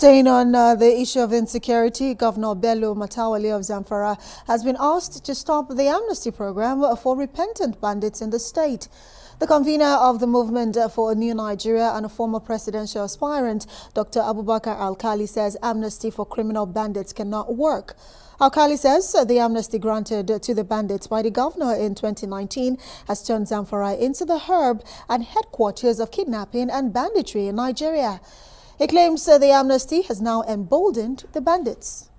Staying on the issue of insecurity, Governor Bello Matawale of Zamfara has been asked to stop the Amnesty program for repentant bandits in the state. The convener of the Movement for a New Nigeria and a former presidential aspirant, Dr. ABUBAKAR Alkali, says amnesty for criminal bandits cannot work. Alkali says the amnesty granted to the bandits by the governor in 2019 has turned Zamfara into the hub and headquarters of kidnapping and banditry in Nigeria. He claims the amnesty has now emboldened the bandits.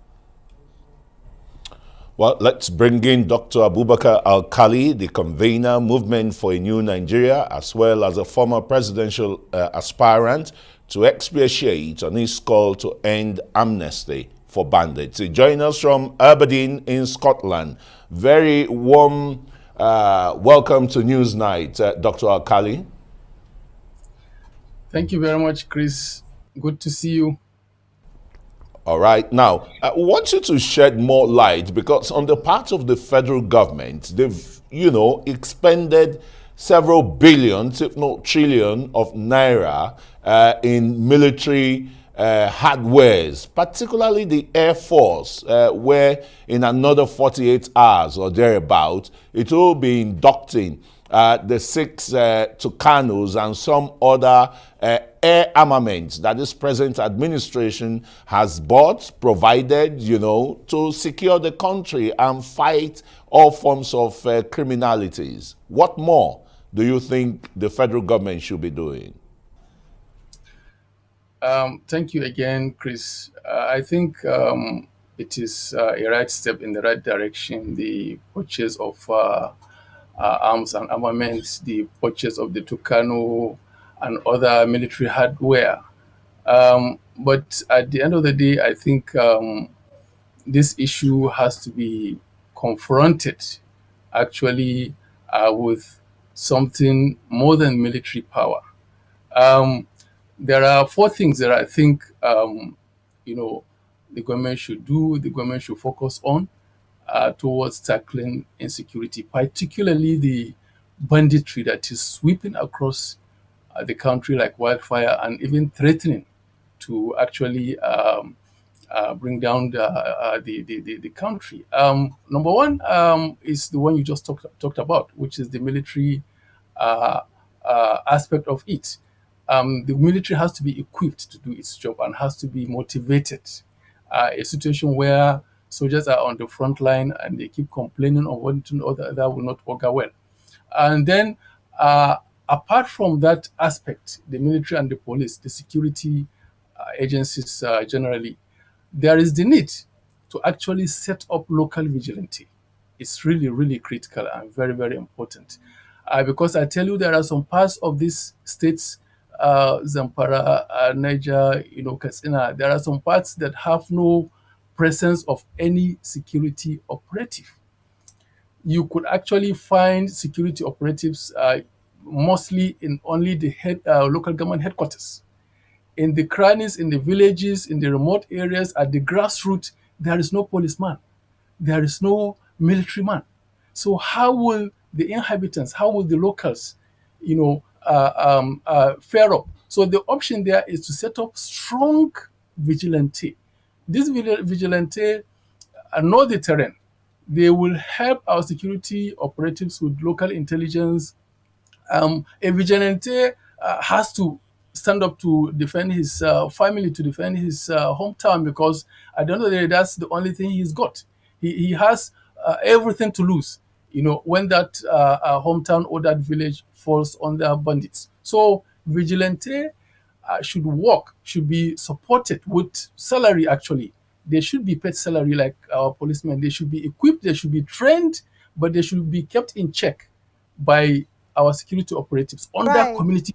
Well, let's bring in Dr. ABUBAKAR Alkali, the convener, Movement for a New Nigeria, as well as a former presidential aspirant, to expatiate on his call to end amnesty for bandits. He joins us from Aberdeen in Scotland. Very warm welcome to Newsnight, Dr. Alkali. Thank you very much, Chris. Good to see you. All right. Now, I want you to shed more light, because on the part of the federal government, they've, expended several billions, if not trillion of naira in military hardwares, particularly the Air Force, where in another 48 hours or thereabout, it will be inducting the 6 Tucanos and some other air armaments that this present administration has bought, provided, to secure the country and fight all forms of criminalities. What more do you think the federal government should be doing? Thank you again, Chris. I think it is a right step in the right direction, the purchase of arms and armaments, the purchase of the Tucano and other military hardware. But at the end of the day, I think this issue has to be confronted actually with something more than military power. There are 4 things that I think, the government should do, the government should focus on towards tackling insecurity, particularly the banditry that is sweeping across the country like wildfire and even threatening to actually bring down the country. Number 1 is the one you just talked about, which is the military aspect of it. The military has to be equipped to do its job and has to be motivated. A situation where soldiers are on the front line and they keep complaining of one to another, that will not work well. And then, apart from that aspect, the military and the police, the security agencies generally, there is the need to actually set up local vigilante. It's really, really critical and very, very important. Because I tell you, there are some parts of these states, Zamfara, Niger, Katsina, there are some parts that have no presence of any security operative. You could actually find security operatives mostly in only the local government headquarters. In the crannies, in the villages, in the remote areas, at the grassroots, there is no policeman. There is no military man. So how will the inhabitants, how will the locals, fare up? So the option there is to set up strong vigilante. These vigilante know the terrain. They will help our security operatives with local intelligence. A vigilante has to stand up to defend his family, to defend his hometown, because at the end of the day, that's the only thing he's got. He has everything to lose, when that hometown or that village falls under bandits. So vigilante should work, should be supported with salary, actually. They should be paid salary like our policemen. They should be equipped, they should be trained, but they should be kept in check by our security operatives under community.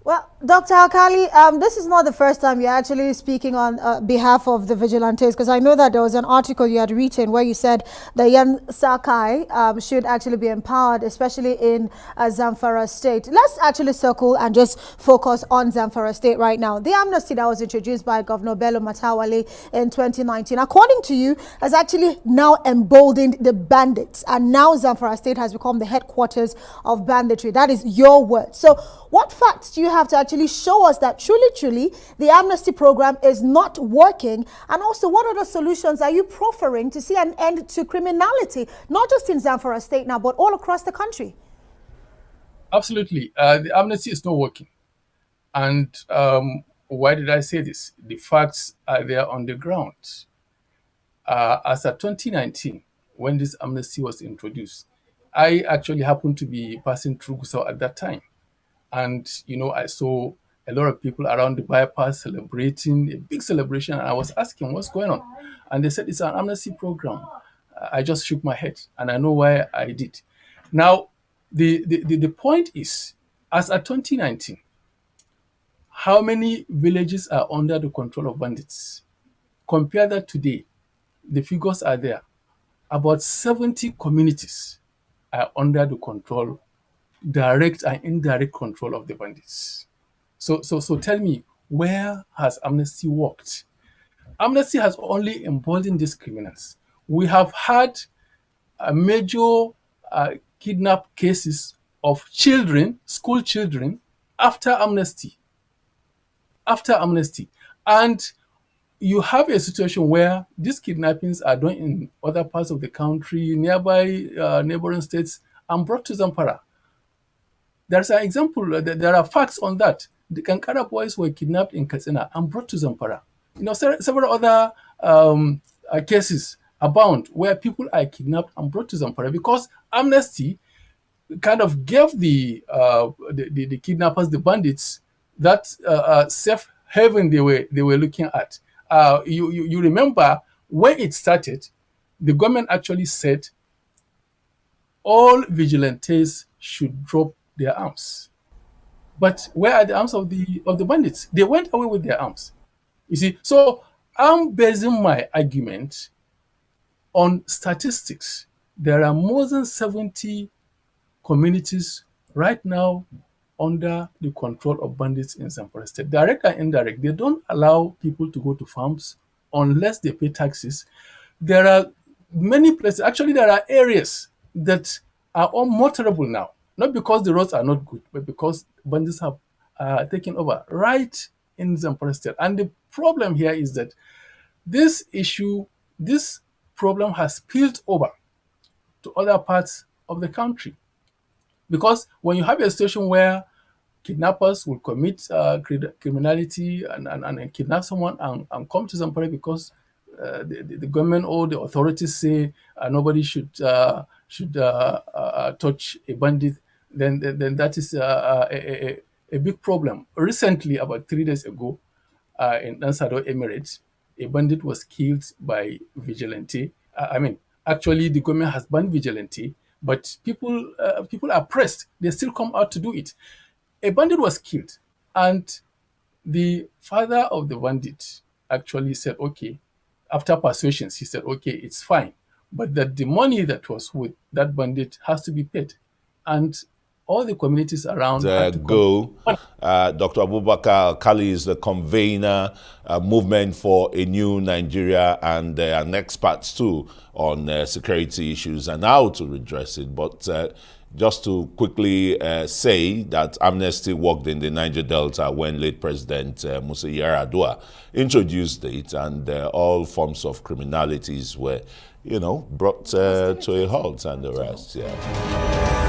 Well, Dr. Alkali, this is not the first time you're actually speaking on behalf of the vigilantes, because I know that there was an article you had written where you said the Yan Sakai should actually be empowered, especially in Zamfara state. Let's actually circle and just focus on Zamfara state right now. The amnesty that was introduced by Governor Bello Matawale in 2019, according to you, has actually now emboldened the bandits, and now Zamfara state has become the headquarters of banditry. That is your word. So what facts do you have have to actually show us that truly, the amnesty program is not working? And also, what other solutions are you proffering to see an end to criminality, not just in Zamfara State now, but all across the country? Absolutely. The amnesty is not working. And why did I say this? The facts are there on the ground. As of 2019, when this amnesty was introduced, I actually happened to be passing through Gusau at that time. And, I saw a lot of people around the bypass celebrating, a big celebration. And I was asking, what's going on? And they said, it's an amnesty program. I just shook my head, and I know why I did. Now, the point is, as of 2019, how many villages are under the control of bandits? Compare that today, the figures are there. About 70 communities are under the control, direct and indirect control of the bandits. So tell me, where has amnesty worked? Amnesty has only emboldened these criminals. We have had a major kidnap cases of children, school children, after amnesty. And you have a situation where these kidnappings are done in other parts of the country, nearby neighboring states, and brought to Zamfara. There's an example, there are facts on that. The Kankara boys were kidnapped in Katsina and brought to Zamfara. Several other cases abound where people are kidnapped and brought to Zamfara because amnesty kind of gave the kidnappers, the bandits, that safe haven they were looking at. You remember when it started, the government actually said all vigilantes should drop their arms. But where are the arms of the bandits? They went away with their arms. You see, so I'm basing my argument on statistics. There are more than 70 communities right now under the control of bandits in Zamfara State, direct and indirect. They don't allow people to go to farms unless they pay taxes. There are many places, actually there are areas that are unmotorable now, not because the roads are not good, but because bandits have taken over right in Zamfara State. And the problem here is that this problem has spilled over to other parts of the country. Because when you have a situation where kidnappers will commit criminality and kidnap someone and come to Zamfara because the government or the authorities say nobody should touch a bandit, then that is a big problem. Recently, about 3 days ago, in Ansado Emirates, a bandit was killed by vigilante. Actually, the government has banned vigilante, but people are pressed. They still come out to do it. A bandit was killed, and the father of the bandit actually said, okay, after persuasions, he said, okay, it's fine, but that the money that was with that bandit has to be paid. And all the communities around had to go. Dr. ABUBAKAR Alkali is the convener, Movement for a New Nigeria, and an expert too on security issues and how to redress it. But just to quickly say that amnesty worked in the Niger Delta when late President Musa Yar'Adua introduced it, and all forms of criminalities were, brought to a halt and the rest. Yeah.